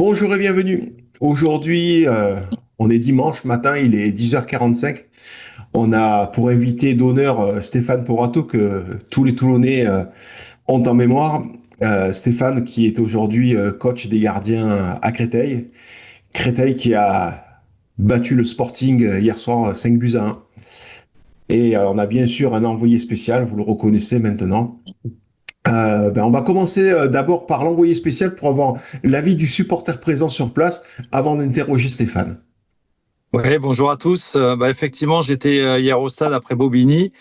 Bonjour et bienvenue. Aujourd'hui, on est dimanche matin, il est 10h45. On a pour invité d'honneur Stéphane Porato que tous les Toulonnais ont en mémoire. Stéphane qui est aujourd'hui coach des gardiens à Créteil. Créteil qui a battu le Sporting hier soir 5 buts à 1. Et on a bien sûr un envoyé spécial, vous le reconnaissez maintenant. On va commencer d'abord par l'envoyé spécial pour avoir l'avis du supporter présent sur place avant d'interroger Stéphane. Ouais, bonjour à tous. Effectivement, j'étais hier au stade après Bobigny.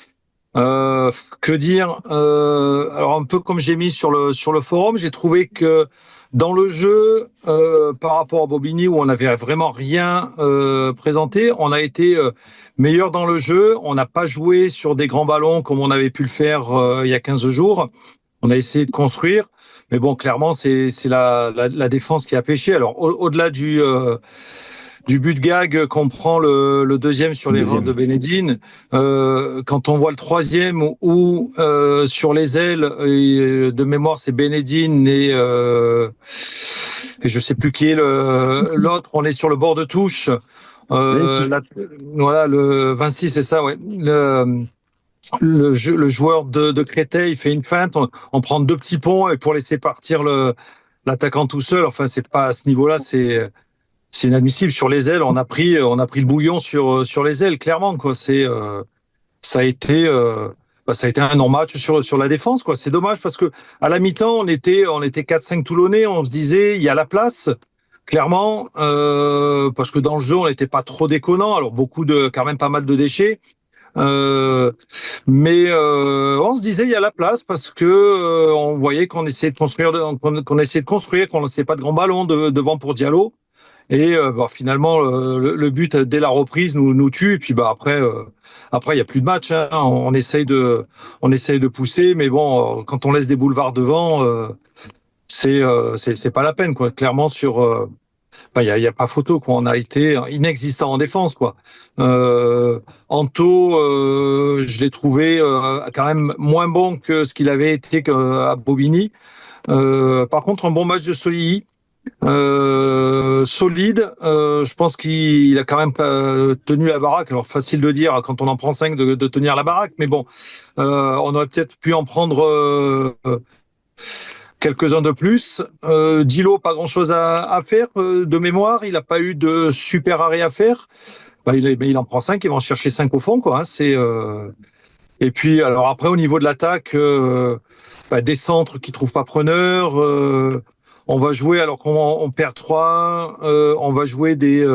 Que dire? Alors un peu comme j'ai mis sur le forum, j'ai trouvé que dans le jeu, par rapport à Bobigny où on n'avait vraiment rien présenté, on a été meilleur dans le jeu. On n'a pas joué sur des grands ballons comme on avait pu le faire il y a 15 jours. On a essayé de construire, mais bon, clairement, c'est la défense qui a pêché. Alors au-delà du but gag qu'on prend le deuxième sur l'erreur de Deuxième. Benedine. Quand on voit le troisième où sur les ailes, de mémoire c'est Benedine et je sais plus qui est l'autre, on est sur le bord de touche. Vinci. Voilà, le 26, c'est ça, ouais. Le joueur de Créteil fait une feinte, on prend deux petits ponts et pour laisser partir l'attaquant tout seul. Enfin, c'est pas à ce niveau-là, c'est inadmissible. Sur les ailes, on a pris le bouillon sur les ailes, clairement, quoi. Ça a été, ça a été un non-match sur la défense, quoi. C'est dommage parce que à la mi-temps, on était 4-5 Toulonnais, on se disait, il y a la place. Clairement, parce que dans le jeu, on n'était pas trop déconnant. Alors quand même pas mal de déchets. Euh, mais on se disait il y a la place parce que on voyait qu'on essayait de construire, qu'on laissait pas de grands ballons devant pour Diallo. Et finalement, le but dès la reprise nous tue. Et puis après il y a plus de match. Hein. On essaye de pousser, mais bon, quand on laisse des boulevards devant, c'est pas la peine, quoi. Clairement il y a pas photo, quoi. On a été inexistant en défense, quoi. Euh, Anto, je l'ai trouvé quand même moins bon que ce qu'il avait été à Bobigny. Par contre, un bon match de Solihi. Solide. Je pense qu'il a quand même tenu la baraque. Alors facile de dire quand on en prend 5 de tenir la baraque, mais bon, on aurait peut-être pu en prendre quelques-uns de plus. Dilo, pas grand-chose à faire de mémoire. Il n'a pas eu de super arrêt à faire. Il en prend 5, il va en chercher 5 au fond, quoi. Hein, Et puis, alors après, au niveau de l'attaque, des centres qui trouvent pas preneur. On va jouer alors qu'on perd 3. On va jouer des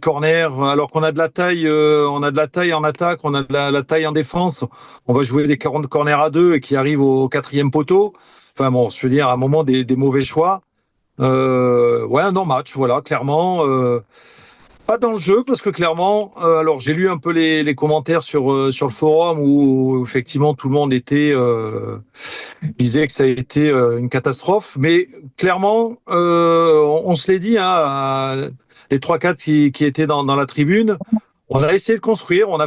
corners alors qu'on a de la taille. On a de la taille en attaque, on a de la taille en défense. On va jouer des corners à 2 et qui arrivent au quatrième poteau. Enfin bon, je veux dire, à un moment des mauvais choix. Ouais, un non-match, voilà, clairement. Pas dans le jeu, parce que clairement, alors j'ai lu un peu les commentaires sur le forum où effectivement tout le monde disait que ça a été une catastrophe, mais clairement, on se l'est dit, hein, les 3-4 qui étaient dans la tribune, on a essayé de construire, on a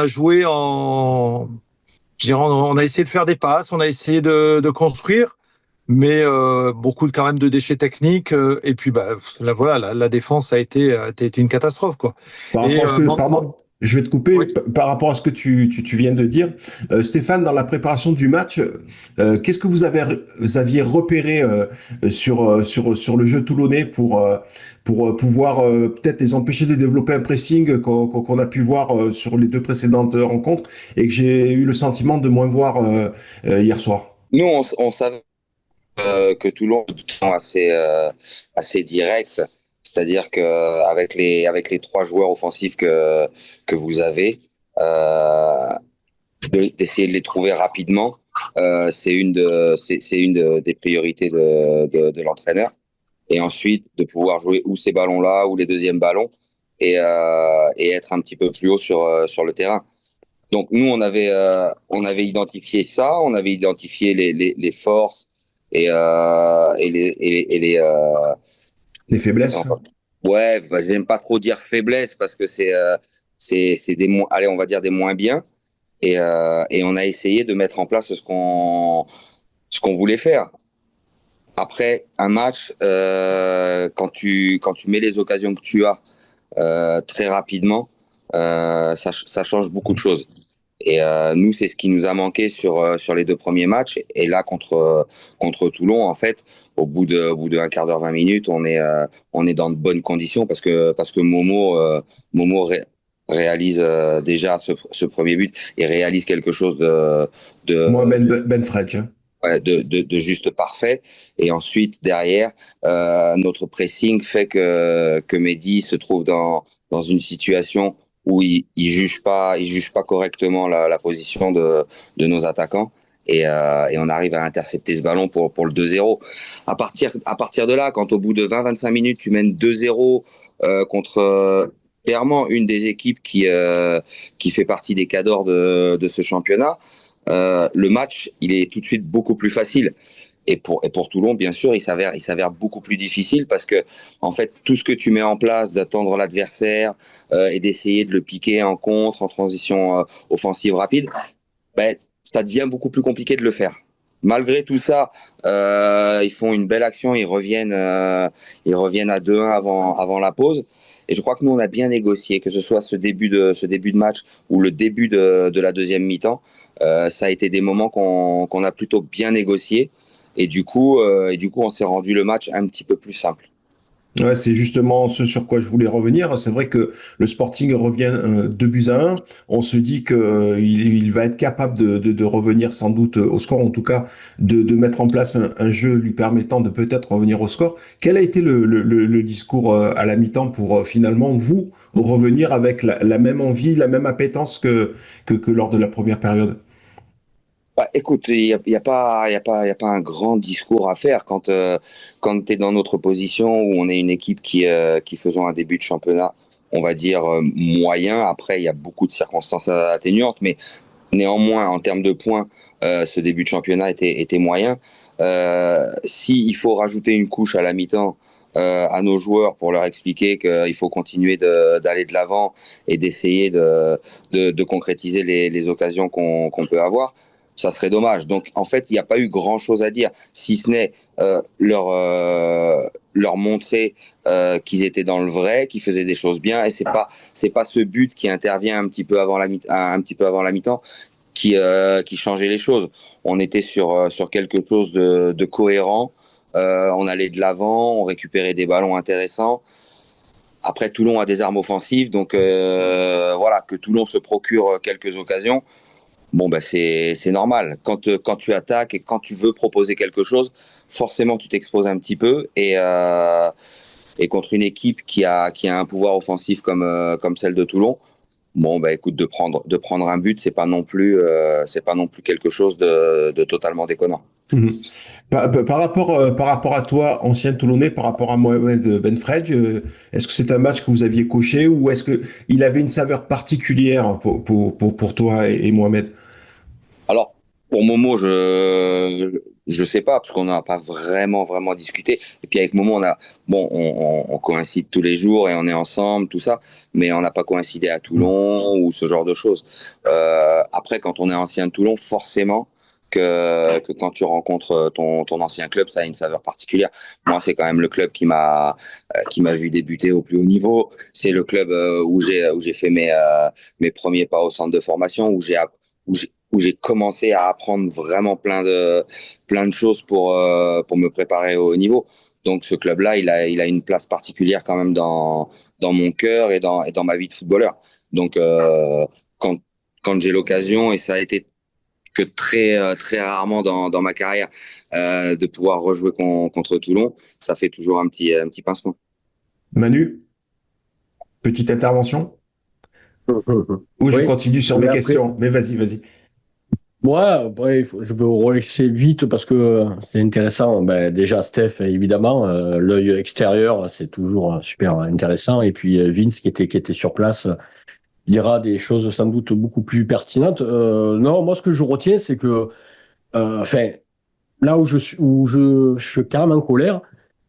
joué je dirais, on a essayé de faire des passes, on a essayé de construire, mais beaucoup quand même de déchets techniques et puis voilà la défense a été une catastrophe, quoi. Par Et rapport à ce que, pardon, je vais te couper. oui. Par rapport à ce que tu viens de dire, Stéphane, dans la préparation du match, qu'est-ce que vous aviez repéré sur le jeu toulonnais pour pouvoir peut-être les empêcher de développer un pressing qu'on a pu voir sur les deux précédentes rencontres et que j'ai eu le sentiment de moins voir hier soir. Nous, on savait que Toulon est de toute façon assez direct, c'est-à-dire que avec les trois joueurs offensifs que vous avez, d'essayer de les trouver rapidement, c'est une des priorités de l'entraîneur. Et ensuite de pouvoir jouer ou ces ballons-là ou les deuxièmes ballons et être un petit peu plus haut sur le terrain. Donc nous, on avait identifié ça, on avait identifié les forces et les Les faiblesses? ouais, j'aime pas trop dire faiblesse parce que c'est allez, on va dire des moins bien et on a essayé de mettre en place ce qu'on voulait faire. Après un match, quand tu mets les occasions que tu as très rapidement, ça change beaucoup de choses. Et nous, c'est ce qui nous a manqué sur les deux premiers matchs. Et là, contre Toulon, en fait, au bout de un quart d'heure, 20 minutes, on est dans de bonnes conditions parce que Momo réalise déjà ce premier but et réalise quelque chose Moi, de, Ben Fredge. Hein. ouais, de juste parfait. Et ensuite, derrière, notre pressing fait que Mehdi se trouve dans une situation où il juge pas correctement la position de nos attaquants. Et on arrive à intercepter ce ballon pour le 2-0. À partir de là, quand au bout de 20-25 minutes, tu mènes 2-0 contre clairement une des équipes qui fait partie des cadors de ce championnat, le match, il est tout de suite beaucoup plus facile. Et pour Toulon, bien sûr, il s'avère beaucoup plus difficile parce que, en fait, tout ce que tu mets en place, d'attendre l'adversaire et d'essayer de le piquer en contre, en transition offensive rapide, ben, ça devient beaucoup plus compliqué de le faire. Malgré tout ça, ils font une belle action, ils reviennent à 2-1 avant la pause. Et je crois que nous, on a bien négocié, que ce soit ce début de match ou le début de la deuxième mi-temps. Ça a été des moments qu'on a plutôt bien négociés. Et du coup, on s'est rendu le match un petit peu plus simple. Ouais, c'est justement ce sur quoi je voulais revenir. C'est vrai que le Sporting revient 2-1. On se dit que il va être capable de revenir sans doute au score, en tout cas de mettre en place un jeu lui permettant de peut-être revenir au score. Quel a été le discours à la mi-temps pour finalement vous revenir avec la même envie, la même appétence que lors de la première période? Bah, écoute, il y a pas un grand discours à faire quand tu es dans notre position où on est une équipe qui faisons un début de championnat, on va dire moyen. Après, il y a beaucoup de circonstances atténuantes, mais néanmoins, en termes de points, ce début de championnat était moyen. S'il faut rajouter une couche à la mi-temps à nos joueurs pour leur expliquer qu'il faut continuer d'aller de l'avant et d'essayer de concrétiser les occasions qu'on peut avoir, ça serait dommage. Donc, en fait, il n'y a pas eu grand-chose à dire, si ce n'est leur montrer qu'ils étaient dans le vrai, qu'ils faisaient des choses bien. Et c'est pas ce but qui intervient un petit peu avant la mi-temps qui changeait les choses. On était sur quelque chose de cohérent. On allait de l'avant, on récupérait des ballons intéressants. Après, Toulon a des armes offensives, donc voilà, que Toulon se procure quelques occasions. Bon, bah, c'est normal. Quand tu attaques et quand tu veux proposer quelque chose, forcément, tu t'exposes un petit peu. Et contre une équipe qui a un pouvoir offensif comme celle de Toulon, bon, bah, écoute, de prendre un but, c'est pas non plus quelque chose de totalement déconnant. Mhm. Par rapport à toi, ancien Toulonnais, par rapport à Mohamed Benfredj, est-ce que c'est un match que vous aviez coché ou est-ce que il avait une saveur particulière pour toi et Mohamed? Alors, pour Momo, je sais pas, parce qu'on n'a pas vraiment, vraiment discuté. Et puis avec Momo, on coïncide tous les jours et on est ensemble, tout ça, mais on n'a pas coïncidé à Toulon ou ce genre de choses. Après, quand on est ancien de Toulon, forcément que quand tu rencontres ton ancien club, ça a une saveur particulière. Moi, c'est quand même le club qui m'a vu débuter au plus haut niveau. C'est le club où j'ai fait mes premiers pas au centre de formation, où j'ai commencé à apprendre vraiment plein de choses pour me préparer au haut niveau. Donc ce club-là, il a une place particulière quand même dans mon cœur et dans ma vie de footballeur. Donc quand, quand j'ai l'occasion, et ça a été que très rarement dans ma carrière, de pouvoir rejouer contre Toulon, ça fait toujours un petit pincement. Manu, petite intervention? Ou je Oui, continue sur mais mes après, questions? Mais vas-y, vas-y. moi, après, je veux relaxer vite parce que c'est intéressant. Ben, déjà, Steph, évidemment, l'œil extérieur, c'est toujours super intéressant. Et puis, Vince, qui était sur place, il dira des choses sans doute beaucoup plus pertinentes. Non, moi, ce que je retiens, c'est que, enfin, là où je suis carrément en colère,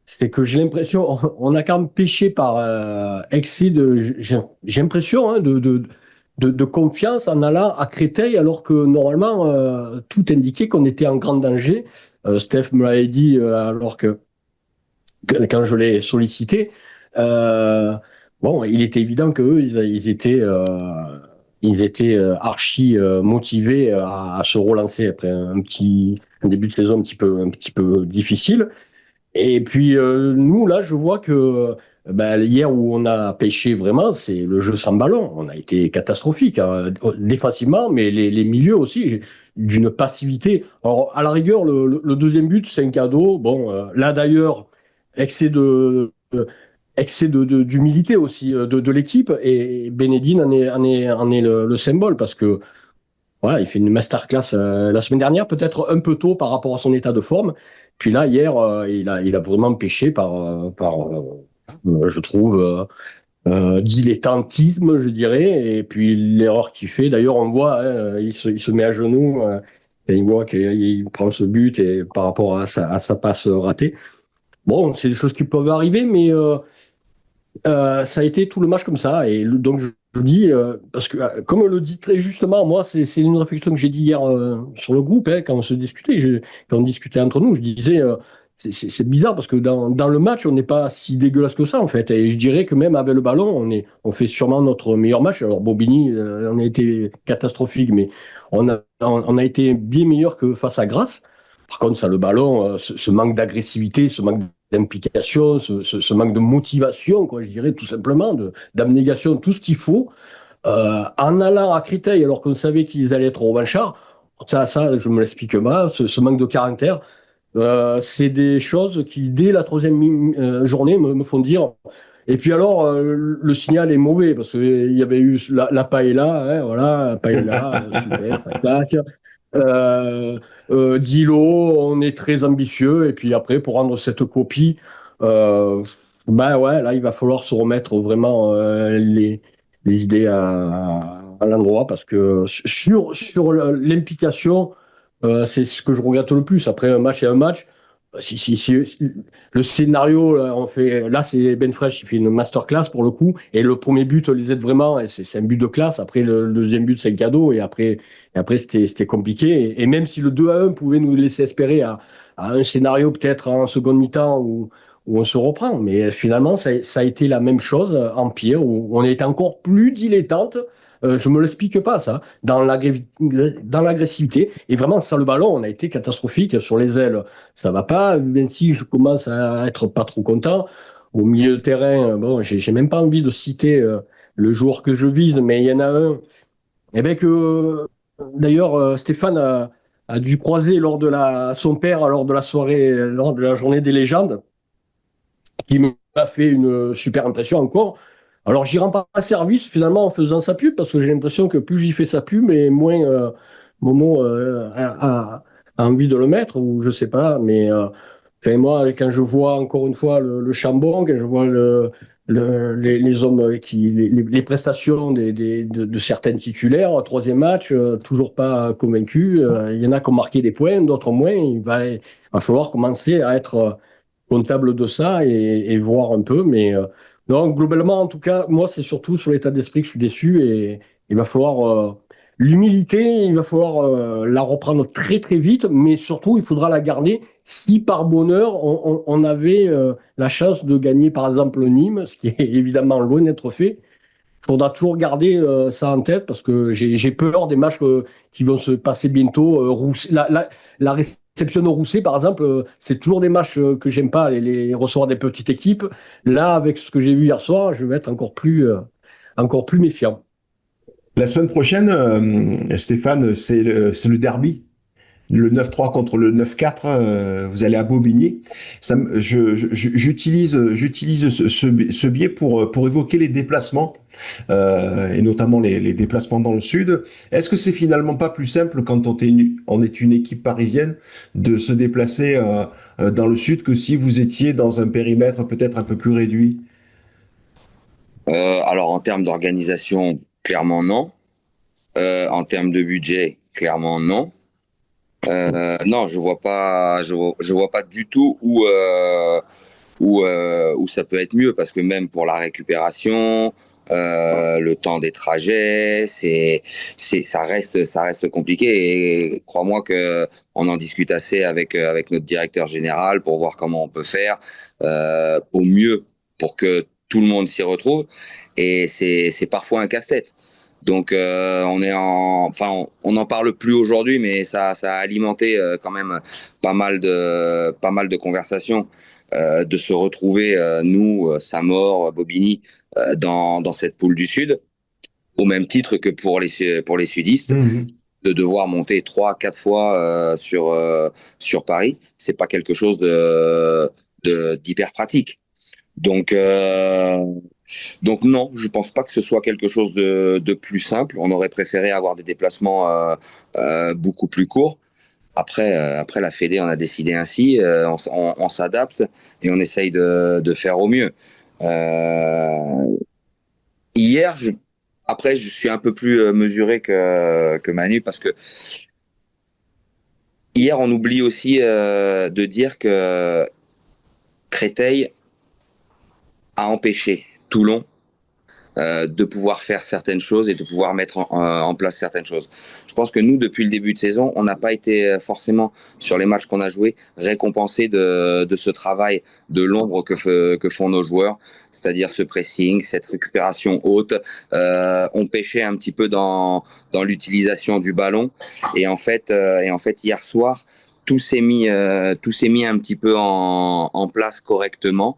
c'est que j'ai l'impression, on a quand même péché par excès de, j'ai l'impression, hein, de confiance en allant à Créteil, alors que normalement, tout indiquait qu'on était en grand danger. Steph me l'avait dit alors quand je l'ai sollicité. Bon, il était évident qu'eux, ils étaient archi motivés à se relancer après un début de saison un petit peu difficile. Et puis nous, là, je vois que ben, hier où on a pêché vraiment, c'est le jeu sans ballon. On a été catastrophique, hein, défensivement, mais les milieux aussi, d'une passivité. Alors, à la rigueur, le deuxième but, c'est un cadeau. Bon, là d'ailleurs, excès d'humilité aussi de l'équipe, et Benedine en est le symbole, parce que voilà, il fait une masterclass la semaine dernière, peut-être un peu tôt par rapport à son état de forme. Puis là, hier, il a vraiment pêché je trouve, dilettantisme, je dirais. Et puis l'erreur qu'il fait, d'ailleurs, on voit, hein, il se met à genoux, et il voit qu'il prend ce but et par rapport à sa passe ratée. Bon, c'est des choses qui peuvent arriver, mais ça a été tout le match comme ça. Et donc, je dis, parce que, comme le dit très justement, moi, c'est une réflexion que j'ai dit hier sur le groupe, hein, quand on se discutait, quand on discutait entre nous, je disais, c'est bizarre parce que dans le match, on n'est pas si dégueulasse que ça, en fait. Et je dirais que même avec le ballon, on fait sûrement notre meilleur match. Alors, Bobigny, on a été catastrophique, mais on a été bien meilleur que face à Grasse. Par contre, ça, le ballon, ce manque d'agressivité, ce manque d'implication, ce manque de motivation, quoi, je dirais tout simplement, d'abnégation, tout ce qu'il faut, en allant à Créteil alors qu'on savait qu'ils allaient être revanchards. Ça, je me l'explique pas, ce manque de caractère. C'est des choses qui, dès la troisième journée, me font dire. Et puis alors, le signal est mauvais parce qu'il y avait eu la paella, hein, voilà, paella, super, tac. Dilo, on est très ambitieux. Et puis après, pour rendre cette copie, ben ouais, là, il va falloir se remettre vraiment les idées à l'endroit parce que sur l'implication, c'est ce que je regrette le plus. Après un match et un match, si le scénario, là, là c'est Ben Fresh qui fait une masterclass pour le coup, et le premier but les aide vraiment, et c'est un but de classe. Après le deuxième but c'est un cadeau, et après c'était compliqué. Et même si le 2-1 pouvait nous laisser espérer à un scénario peut-être en seconde mi-temps où on se reprend, mais finalement ça a été la même chose en pire, où on est encore plus dilettante. Je me l'explique pas, ça, dans l'agressivité. Et vraiment, sans le ballon, on a été catastrophique sur les ailes. Ça va pas, même si je commence à être pas trop content. Au milieu de terrain, bon, j'ai même pas envie de citer le joueur que je vise, mais il y en a un. Eh ben que, d'ailleurs, Stéphane a dû croiser son père lors de la soirée, lors de la journée des légendes, qui m'a fait une super impression encore. Alors, j'y rends pas service finalement en faisant sa pub, parce que j'ai l'impression que plus j'y fais sa pub, et moins Momo a envie de le mettre, ou je sais pas. Mais enfin, moi, quand je vois encore une fois le Chambon, quand je vois les hommes les prestations de certains titulaires, troisième match, toujours pas convaincu. Il y en a qui ont marqué des points, d'autres moins. Va falloir commencer à être comptable de ça et voir un peu. Mais non, globalement, en tout cas, moi, c'est surtout sur l'état d'esprit que je suis déçu, et il va falloir l'humilité, il va falloir la reprendre très très vite, mais surtout, il faudra la garder si par bonheur on avait la chance de gagner par exemple Nîmes, ce qui est évidemment loin d'être fait. Il faudra toujours garder ça en tête, parce que j'ai peur des matchs qui vont se passer bientôt. La réception de Rousset, par exemple, c'est toujours des matchs que j'aime pas, les recevoir des petites équipes. Là, avec ce que j'ai vu hier soir, je vais être encore plus méfiant. La semaine prochaine, Stéphane, c'est le derby. Le 9-3 contre le 9-4, vous allez à Bobigny. J'utilise ce biais pour évoquer les déplacements, et notamment les déplacements dans le sud. Est-ce que c'est finalement pas plus simple quand on est une équipe parisienne de se déplacer dans le sud que si vous étiez dans un périmètre peut-être un peu plus réduit? Alors en termes d'organisation, clairement non. En termes de budget, clairement non. Non, je vois pas du tout où ça peut être mieux, parce que même pour la récupération, le temps des trajets, ça reste compliqué. Et crois-moi que on en discute assez avec notre directeur général pour voir comment on peut faire au mieux pour que tout le monde s'y retrouve. Et c'est parfois un casse-tête. Donc on en parle plus aujourd'hui, mais ça a alimenté quand même pas mal de conversations, de se retrouver nous, Samor, Bobigny, dans cette poule du Sud, au même titre que pour les sudistes. De devoir monter 3-4 fois sur Paris, c'est pas quelque chose d'hyper pratique. Donc non, je pense pas que ce soit quelque chose de plus simple. On aurait préféré avoir des déplacements beaucoup plus courts. Après, la Fédé en a décidé ainsi. On s'adapte et on essaye de faire au mieux. Hier, après, je suis un peu plus mesuré que Manu, parce que hier, on oublie aussi de dire que Créteil a empêché Toulon de pouvoir faire certaines choses et de pouvoir mettre en place certaines choses. Je pense que nous, depuis le début de saison, on n'a pas été forcément, sur les matchs qu'on a joués, récompensés de ce travail de l'ombre que font nos joueurs, c'est-à-dire ce pressing, cette récupération haute. On pêchait un petit peu dans l'utilisation du ballon, et en fait hier soir, tout s'est mis un petit peu en place correctement.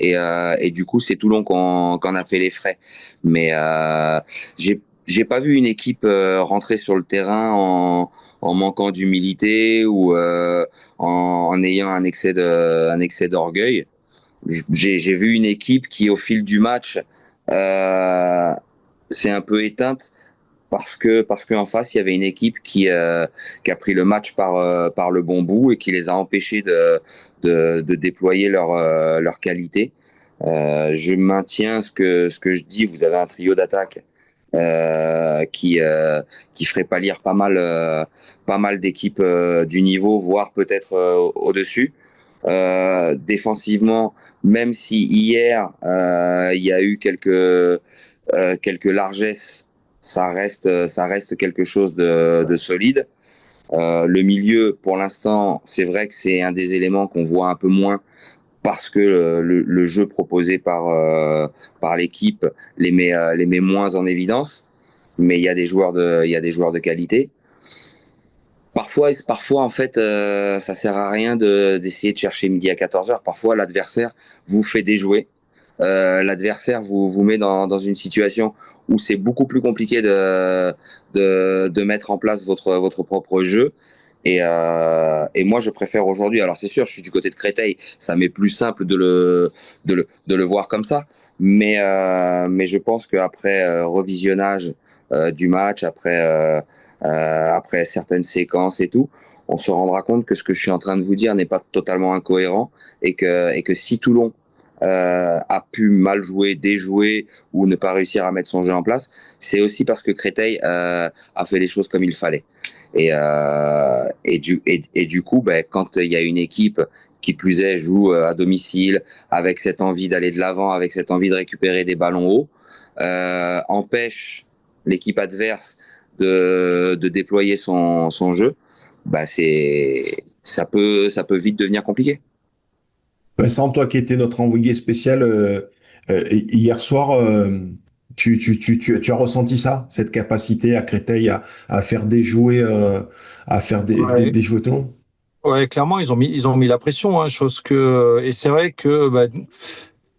Et du coup, c'est Toulon qu'on a fait les frais. Mais j'ai pas vu une équipe rentrer sur le terrain en manquant d'humilité ou en ayant un excès d'orgueil. J'ai vu une équipe qui, au fil du match, s'est un peu éteinte, parce que en face il y avait une équipe qui a pris le match par le bon bout et qui les a empêchés de déployer leur qualité. Je maintiens ce que je dis. Vous avez un trio d'attaque qui ferait pâlir pas mal d'équipes du niveau, voire peut-être au-dessus. Défensivement, même si hier il y a eu quelques largesses, ça reste quelque chose de solide. Le milieu, pour l'instant, c'est vrai que c'est un des éléments qu'on voit un peu moins, parce que le jeu proposé par l'équipe les met moins en évidence. Mais il y a des joueurs de qualité. Parfois en fait, ça sert à rien d'essayer de chercher midi à 14h. Parfois, l'adversaire vous fait déjouer. L'adversaire vous met dans une situation où c'est beaucoup plus compliqué de mettre en place votre propre jeu. Et moi, je préfère aujourd'hui. Alors, c'est sûr, je suis du côté de Créteil. Ça m'est plus simple de le voir comme ça. Mais je pense qu'après revisionnage du match, après certaines séquences et tout, on se rendra compte que ce que je suis en train de vous dire n'est pas totalement incohérent, et que si Toulon a pu mal jouer, déjouer ou ne pas réussir à mettre son jeu en place, c'est aussi parce que Créteil a fait les choses comme il fallait. Et du coup, quand il y a une équipe qui plus est joue à domicile, avec cette envie d'aller de l'avant, avec cette envie de récupérer des ballons hauts, empêche l'équipe adverse de déployer son jeu, ça peut vite devenir compliqué. Vincent, toi qui étais notre envoyé spécial hier soir, tu as ressenti ça, cette capacité à Créteil à faire déjouer, Ouais. déjouer tout le monde? Ouais, clairement, ils ont mis la pression, hein, et c'est vrai que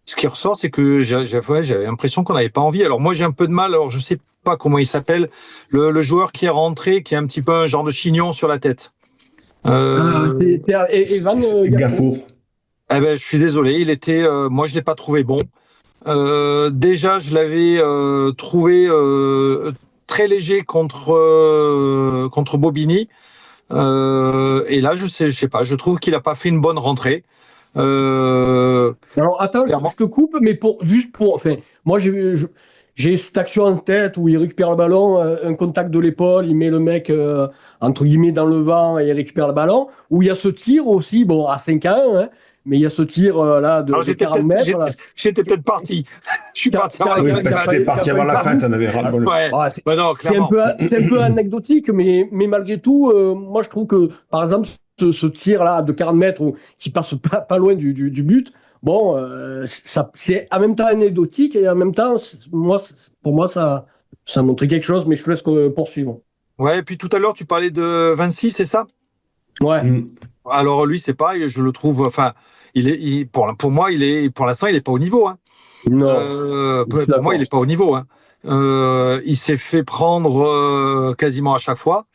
ce qui ressort, c'est que j'avais l'impression qu'on n'avait pas envie. Alors moi, j'ai un peu de mal. Alors je sais pas comment il s'appelle, le joueur qui est rentré, qui a un petit peu un genre de chignon sur la tête. Evan Gafour. Eh ben, je suis désolé. Moi, je l'ai pas trouvé bon. Déjà, je l'avais trouvé très léger contre Bobigny. Et là, je sais pas. Je trouve qu'il a pas fait une bonne rentrée. Alors attends, Clairement. je te coupe, mais enfin, moi j'ai cette action en tête où il récupère le ballon, un contact de l'épaule, il met le mec entre guillemets dans le vent et il récupère le ballon. Où il y a ce tir aussi, bon, à 5-1, hein, mais il y a ce tir là de, Alors, de 40 mètres. Là. J'étais peut-être parti. Je suis parti avant Oui, la parce que t'es parti avant la fin, t'en avais ras-le-bol. Ouais. Ah, Bah non, clairement. c'est un peu anecdotique, mais malgré tout, moi je trouve que, par exemple, ce tir-là de 40 mètres qui passe pas loin du but, bon, c'est en même temps anecdotique et en même temps, pour moi, ça montrait quelque chose, mais je te laisse poursuivre. Ouais, et puis tout à l'heure, tu parlais de Vinci, c'est ça? Ouais, Alors lui, c'est pareil, je le trouve. Enfin, pour moi, pour l'instant, il est pas au niveau. Hein. non, je suis Pour moi, il d'accord. est pas au niveau. Hein. Il s'est fait prendre quasiment à chaque fois.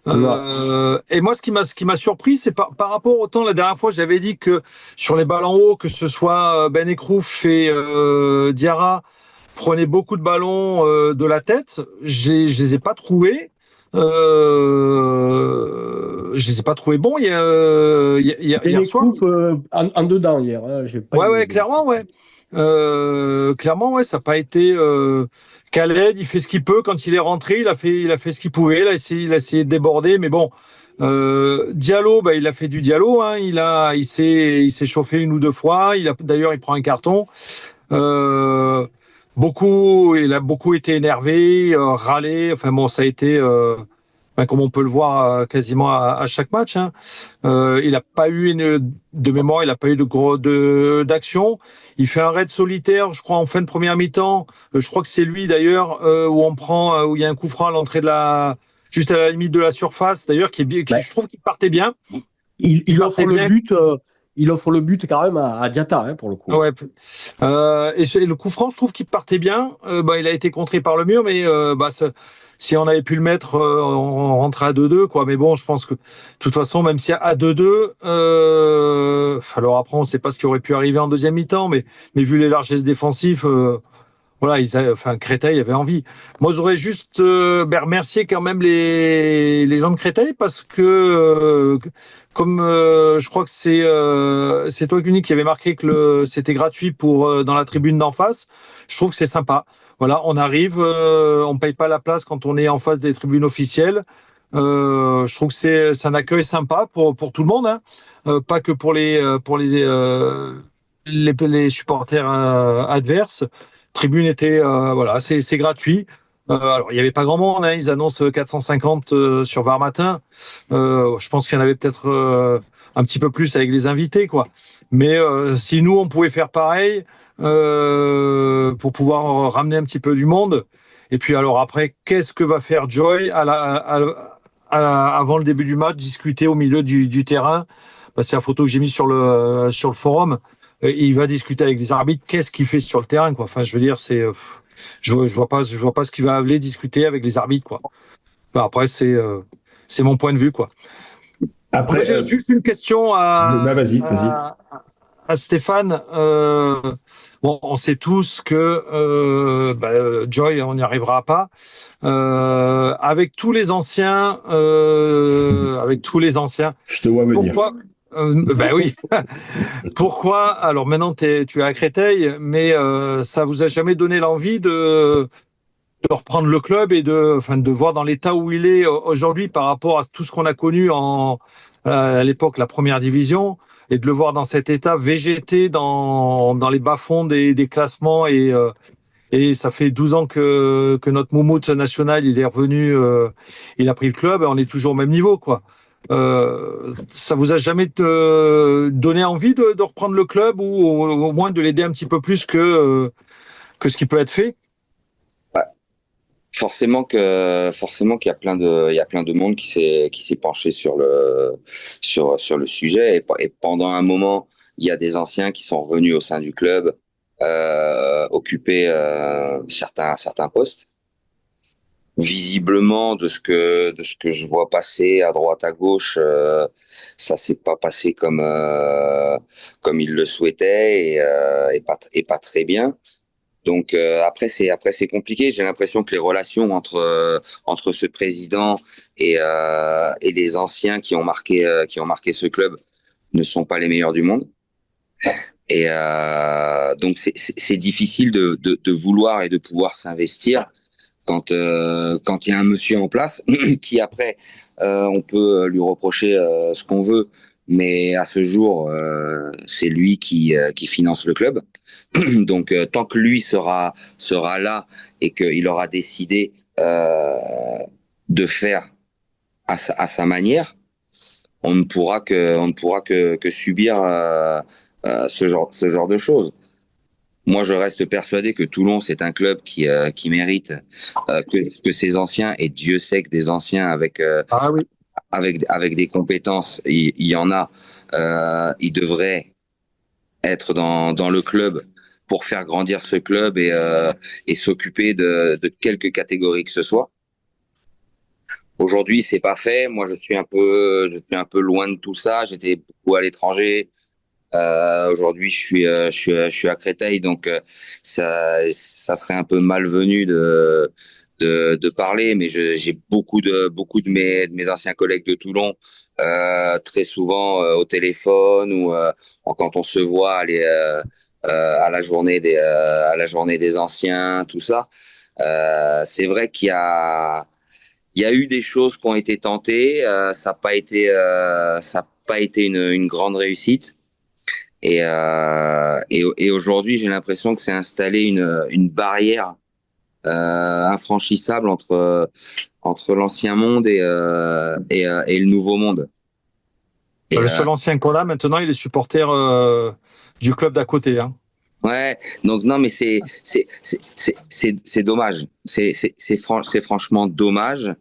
Ouais. Et moi, ce qui m'a surpris, c'est par rapport autant la dernière fois, j'avais dit que sur les balles en haut, que ce soit Ben Ekrouf et Diarra prenaient beaucoup de ballons de la tête. Je les ai pas trouvés. Je les ai pas trouvés bons hier soir. Benekouf en dedans hier, hein, j'ai pas Ouais, aimé. clairement, ouais. Clairement, ouais, ça n'a pas été. Khaled, il fait ce qu'il peut. Quand il est rentré, il a fait ce qu'il pouvait. Il a essayé de déborder, mais bon. Diallo, bah, il a fait du Diallo. Hein. Il s'est chauffé une ou deux fois. D'ailleurs, il prend un carton. Euh, il a beaucoup été énervé, râlé. Enfin bon, ça a été. Comme on peut le voir quasiment à chaque match. Hein. Il n'a pas eu de mémoire, il n'a pas eu d'action. Il fait un raid solitaire, je crois, en fin de première mi-temps. Je crois que c'est lui d'ailleurs où il y a un coup franc à l'entrée juste à la limite de la surface. D'ailleurs, Ben, je trouve qu'il partait bien. il Partait offre le bien. but, il offre le but quand même à Diatta, hein, pour le coup. Ouais. Et le coup franc, je trouve qu'il partait bien. Il a été contré par le mur, mais si on avait pu le mettre, on rentrait à 2-2, quoi. Mais bon, je pense que de toute façon, même si à 2-2, alors après, on ne sait pas ce qui aurait pu arriver en deuxième mi-temps, mais vu les largesses défensives, voilà, Créteil avait envie. Moi, j'aurais juste remercié quand même les gens de Créteil parce que, comme je crois que c'est toi, Cuny, qui avait marqué que c'était gratuit pour dans la tribune d'en face. Je trouve que c'est sympa. Voilà, on arrive, on paye pas la place quand on est en face des tribunes officielles. Je trouve que c'est un accueil sympa pour tout le monde, hein. Pas que pour les supporters adverses. Tribune était voilà, c'est gratuit. Alors il y avait pas grand monde, hein, ils annoncent 450 sur Var Matin. Je pense qu'il y en avait peut-être un petit peu plus avec les invités, quoi. Mais si nous on pouvait faire pareil pour pouvoir ramener un petit peu du monde. Et puis alors après, qu'est-ce que va faire Joy avant le début du match, discuter au milieu du terrain? C'est la photo que j'ai mise sur le forum. Il va discuter avec les arbitres. Qu'est-ce qu'il fait sur le terrain, quoi. Enfin, je veux dire, je vois pas ce qu'il va aller discuter avec les arbitres, quoi. Après, c'est mon point de vue, quoi. Après, J'ai juste une question vas-y. à Stéphane. Bon, on sait tous que Joy, on n'y arrivera pas. Avec tous les anciens, Je te vois venir. pourquoi? Oui. Pourquoi? Alors maintenant, tu es à Créteil, mais ça vous a jamais donné l'envie de reprendre le club et de voir dans l'état où il est aujourd'hui par rapport à tout ce qu'on a connu à l'époque, la première division, et de le voir dans cet état végété dans les bas-fonds des classements et ça fait 12 ans que notre moumoute national, il est revenu, il a pris le club et on est toujours au même niveau, quoi. Ça vous a jamais donné envie de reprendre le club ou au moins de l'aider un petit peu plus que ce qui peut être fait? Forcément qu'il y a il y a plein de monde qui s'est penché sur le sujet et pendant un moment, il y a des anciens qui sont revenus au sein du club, occuper certains postes. Visiblement, de ce que je vois passer à droite, à gauche, ça s'est pas passé comme il le souhaitait et pas très bien. Donc après c'est compliqué. J'ai l'impression que les relations entre ce président et les anciens qui ont marqué ce club ne sont pas les meilleurs du monde. Et donc c'est difficile de vouloir et de pouvoir s'investir quand il y a un monsieur en place qui après on peut lui reprocher ce qu'on veut, mais à ce jour, c'est lui qui finance le club. Donc, tant que lui sera là et qu'il aura décidé de faire à sa manière, on ne pourra que subir ce genre de choses. Moi, je reste persuadé que Toulon, c'est un club qui mérite que ses anciens, et Dieu sait que des anciens Ah oui. avec des compétences, il y en a, ils devraient être dans le club pour faire grandir ce club et s'occuper de quelques catégories que ce soit. Aujourd'hui, c'est pas fait. Moi, je suis un peu loin de tout ça. J'étais beaucoup à l'étranger. Aujourd'hui, je suis à Créteil, donc ça serait un peu malvenu de parler, mais j'ai beaucoup de mes anciens collègues de Toulon, très souvent au téléphone ou quand on se voit aller à la journée des anciens, tout ça. C'est vrai il y a eu des choses qui ont été tentées, ça n'a pas été une grande réussite. Et aujourd'hui, j'ai l'impression que c'est installé une barrière infranchissable entre l'ancien monde et le nouveau monde. Et Le seul ancien qu'on a maintenant, il est supporter du club d'à côté. Hein. ouais, donc non, mais c'est dommage. C'est franchement dommage.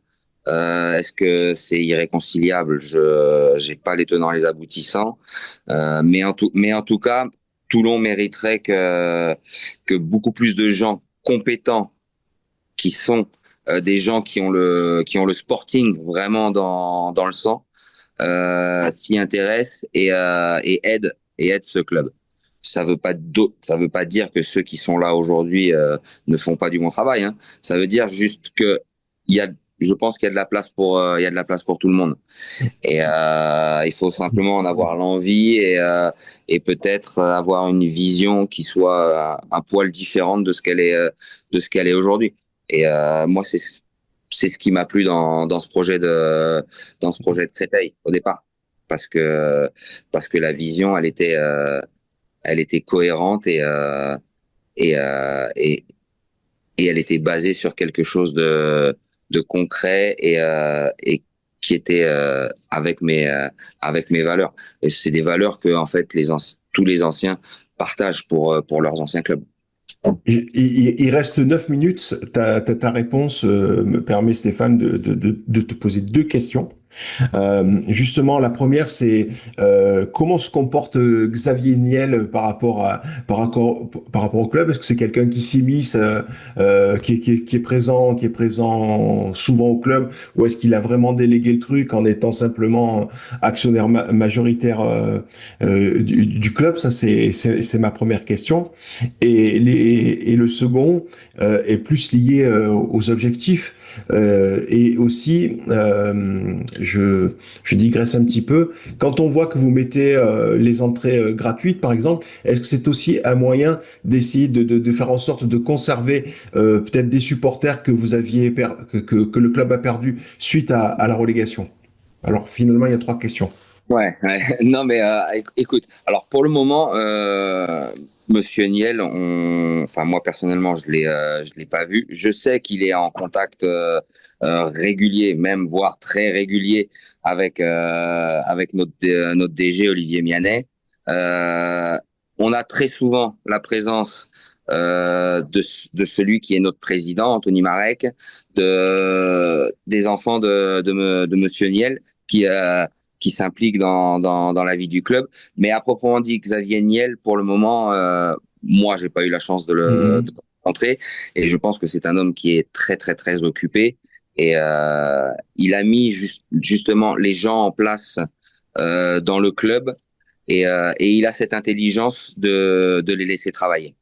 Est-ce que c'est irréconciliable? Je j'ai pas les tenants les aboutissants, mais en tout cas, Toulon mériterait que beaucoup plus de gens compétents qui sont des gens qui ont le sporting vraiment dans le sang s'y intéressent et aident ce club. Ça veut pas dire que ceux qui sont là aujourd'hui ne font pas du bon travail. Hein. Ça veut dire juste que il y a je pense qu'il y a de la place il y a de la place pour tout le monde. Et il faut simplement en avoir l'envie et peut-être avoir une vision qui soit un poil différente de ce qu'elle est aujourd'hui. Et moi, c'est ce qui m'a plu dans ce projet de Créteil au départ, parce que la vision, elle était cohérente et, euh, et, et elle était basée sur quelque chose de concret et qui était avec mes valeurs. Et c'est des valeurs que en fait tous les anciens partagent pour leurs anciens clubs. Il reste 9 minutes. Ta réponse me permet, Stéphane, de te poser deux questions. Justement, la première, c'est comment se comporte Xavier Niel par rapport au club? Est-ce que c'est quelqu'un qui s'immisce, qui est présent souvent au club, ou est-ce qu'il a vraiment délégué le truc en étant simplement actionnaire majoritaire du club? Ça, c'est ma première question. Et le second est plus lié aux objectifs. Et aussi, je digresse un petit peu. Quand on voit que vous mettez les entrées gratuites, par exemple, est-ce que c'est aussi un moyen d'essayer de faire en sorte de conserver peut-être des supporters que vous aviez que le club a perdu suite à la relégation? Alors finalement, il y a trois questions. Ouais. Non, mais écoute, alors pour le moment, Monsieur Niel, enfin moi personnellement, je l'ai pas vu. Je sais qu'il est en contact régulier, même voire très régulier avec notre DG Olivier Mianet. On a très souvent la présence de celui qui est notre président, Anthony Marek, des enfants de Monsieur Niel qui s'implique dans la vie du club. Mais à proprement dit, Xavier Niel, pour le moment, moi, j'ai pas eu la chance de rencontrer, et je pense que c'est un homme qui est très très très occupé, et il a mis justement les gens en place dans le club, et il a cette intelligence de les laisser travailler,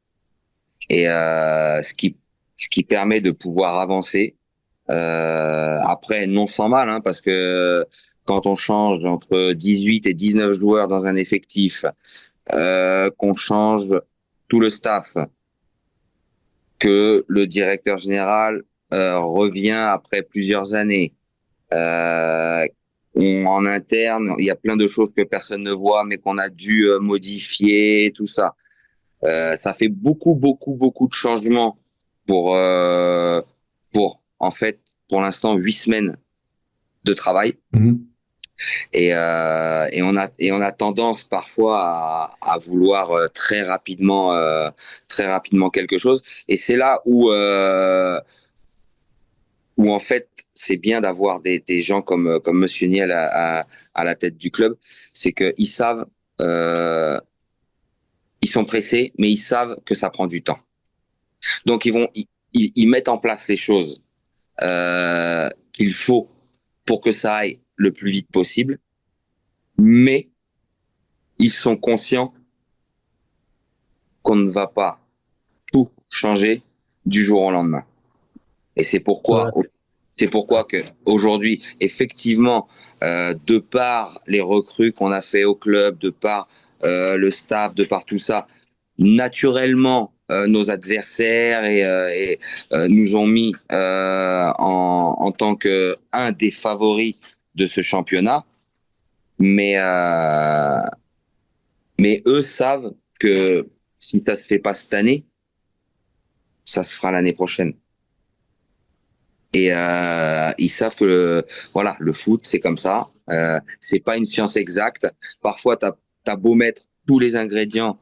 et ce qui permet de pouvoir avancer. Après, non sans mal, hein, parce que quand on change entre 18 et 19 joueurs dans un effectif, qu'on change tout le staff, que le directeur général revient après plusieurs années, en interne, il y a plein de choses que personne ne voit, mais qu'on a dû modifier, tout ça. Ça fait beaucoup de changements pour, euh, en fait, pour l'instant, 8 semaines de travail. Mhm. Et on a tendance parfois à vouloir très rapidement quelque chose. Et c'est là où en fait, c'est bien d'avoir des gens comme Monsieur Niel à la tête du club. C'est qu'ils savent, euh, ils sont pressés, mais ils savent que ça prend du temps. Donc ils mettent en place les choses qu'il faut pour que ça aille le plus vite possible, mais ils sont conscients qu'on ne va pas tout changer du jour au lendemain. Et c'est pourquoi que aujourd'hui, effectivement, de par les recrues qu'on a fait au club, de par le staff, de par tout ça, naturellement, nos adversaires nous ont mis en tant que un des favoris de ce championnat. Mais mais eux savent que si ça se fait pas cette année, ça se fera l'année prochaine. Et ils savent que voilà, le foot c'est comme ça. C'est pas une science exacte. Parfois t'as beau mettre tous les ingrédients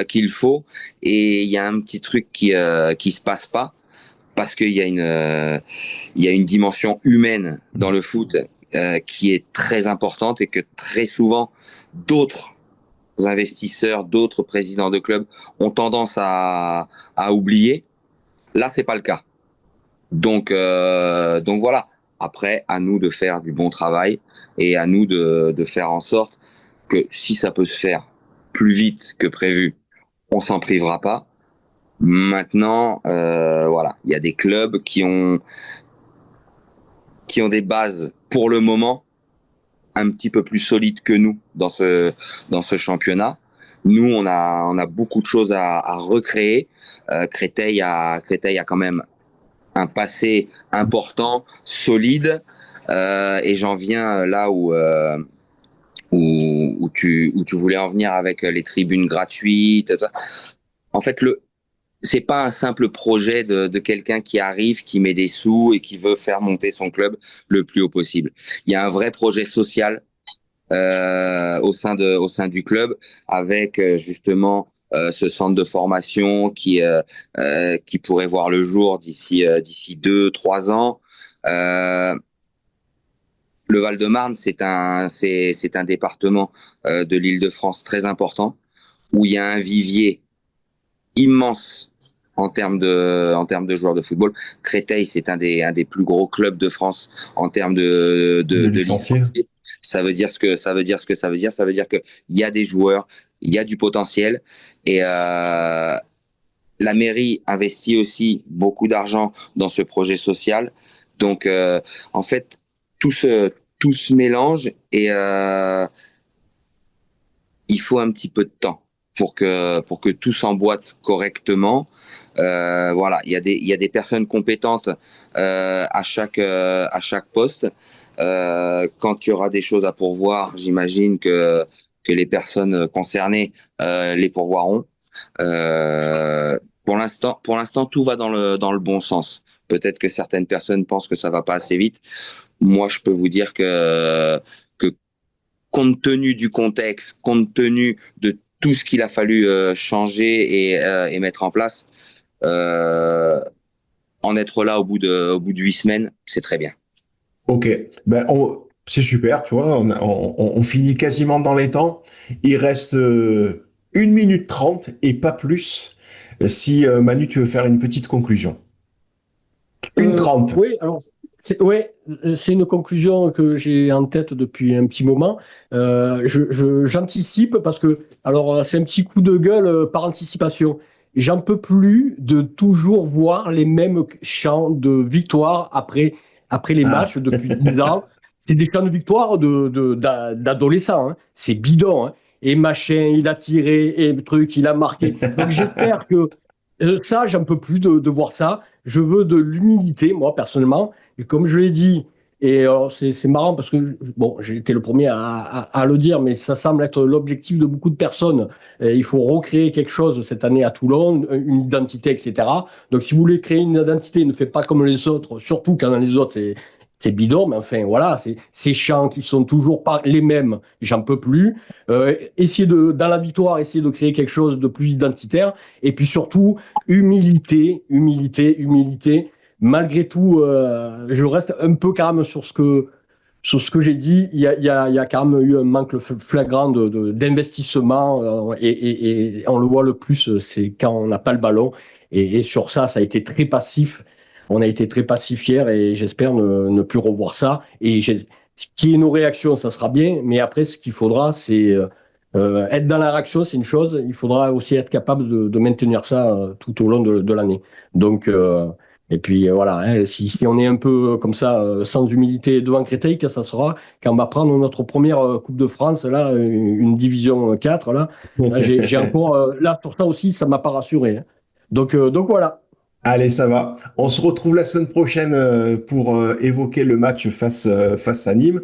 qu'il faut, et il y a un petit truc qui se passe pas parce qu'il y a il y a une dimension humaine dans le foot qui est très importante et que très souvent d'autres investisseurs, d'autres présidents de clubs ont tendance à oublier. Là, c'est pas le cas. Donc voilà. Après, à nous de faire du bon travail et à nous de faire en sorte que si ça peut se faire plus vite que prévu, on s'en privera pas. Maintenant, voilà, il y a des clubs qui ont des bases pour le moment un petit peu plus solides que nous dans ce championnat. Nous, on a beaucoup de choses à recréer. Créteil a quand même un passé important, solide, et j'en viens là où tu voulais en venir avec les tribunes gratuites. En fait, c'est pas un simple projet de quelqu'un qui arrive, qui met des sous et qui veut faire monter son club le plus haut possible. Il y a un vrai projet social au sein du club, avec justement ce centre de formation qui pourrait voir le jour d'ici 2, 3 ans. Le Val-de-Marne, c'est un département de l'Île-de-France très important où il y a un vivier immense en termes de joueurs de football. Créteil, c'est un des plus gros clubs de France en termes De de licenciés. licenciés. Ça veut dire ce que ça veut dire ce que ça veut dire. Ça veut dire que il y a des joueurs, il y a du potentiel, et la mairie investit aussi beaucoup d'argent dans ce projet social. Donc en fait, tout se mélange, et il faut un petit peu de temps pour que tout s'emboîte correctement. Voilà, il y a des personnes compétentes à chaque poste. Quand il y aura des choses à pourvoir, j'imagine que les personnes concernées les pourvoiront. Pour l'instant, tout va dans le bon sens. Peut-être que certaines personnes pensent que ça va pas assez vite. Moi, je peux vous dire que compte tenu du contexte, compte tenu de tout ce qu'il a fallu changer et mettre en place, en être là au bout de 8 semaines, c'est très bien. Ok, ben c'est super, tu vois, on finit quasiment dans les temps. Il reste 1 minute 30 et pas plus. Si Manu, tu veux faire une petite conclusion. 1 30. Oui, alors c'est une conclusion que j'ai en tête depuis un petit moment. J'anticipe parce que, alors, c'est un petit coup de gueule par anticipation. J'en peux plus de toujours voir les mêmes chants de victoire après les Ah, matchs depuis 10 ans. C'est des chants de victoire d'adolescents, hein. C'est bidon, hein. Et machin, il a tiré, et truc, il a marqué. Donc j'espère que ça, j'en peux plus de voir ça. Je veux de l'humilité, moi, personnellement. Et comme je l'ai dit, Et alors, c'est marrant parce que, bon, j'ai été le premier à le dire, mais ça semble être l'objectif de beaucoup de personnes. Il faut recréer quelque chose cette année à Toulon, une identité, etc. Donc, si vous voulez créer une identité, ne faites pas comme les autres, surtout quand les autres, c'est bidon, mais enfin, voilà, ces chants qui sont toujours pas les mêmes, j'en peux plus. Dans la victoire, essayer de créer quelque chose de plus identitaire. Et puis surtout, humilité, humilité, humilité. Malgré tout, je reste un peu quand même sur ce que j'ai dit. Il y a quand même eu un manque flagrant d'investissement et on le voit le plus, c'est quand on n'a pas le ballon. Et sur ça, ça a été très passif. On a été très passif hier et j'espère ne plus revoir ça. Et qu'il y ait nos réactions, ça sera bien. Mais après, ce qu'il faudra, c'est être dans la réaction, c'est une chose. Il faudra aussi être capable de maintenir ça tout au long de l'année. Donc, et puis voilà, hein, si on est un peu comme ça, sans humilité devant Créteil, que ça sera quand on va prendre notre première Coupe de France, là, une division 4, là j'ai encore, là, pour ça aussi, ça m'a pas rassuré. Hein. Donc voilà. Allez, ça va. On se retrouve la semaine prochaine pour évoquer le match face à Nîmes.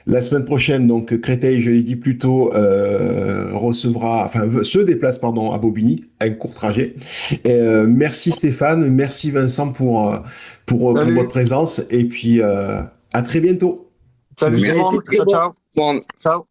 La semaine prochaine, donc Créteil, je l'ai dit plus tôt, se déplace pardon à Bobigny, un court trajet. Merci Stéphane, merci Vincent pour votre Salut. présence et puis à très bientôt. Salut tout le Merci. monde. Ciao, ciao. Bon. Ciao.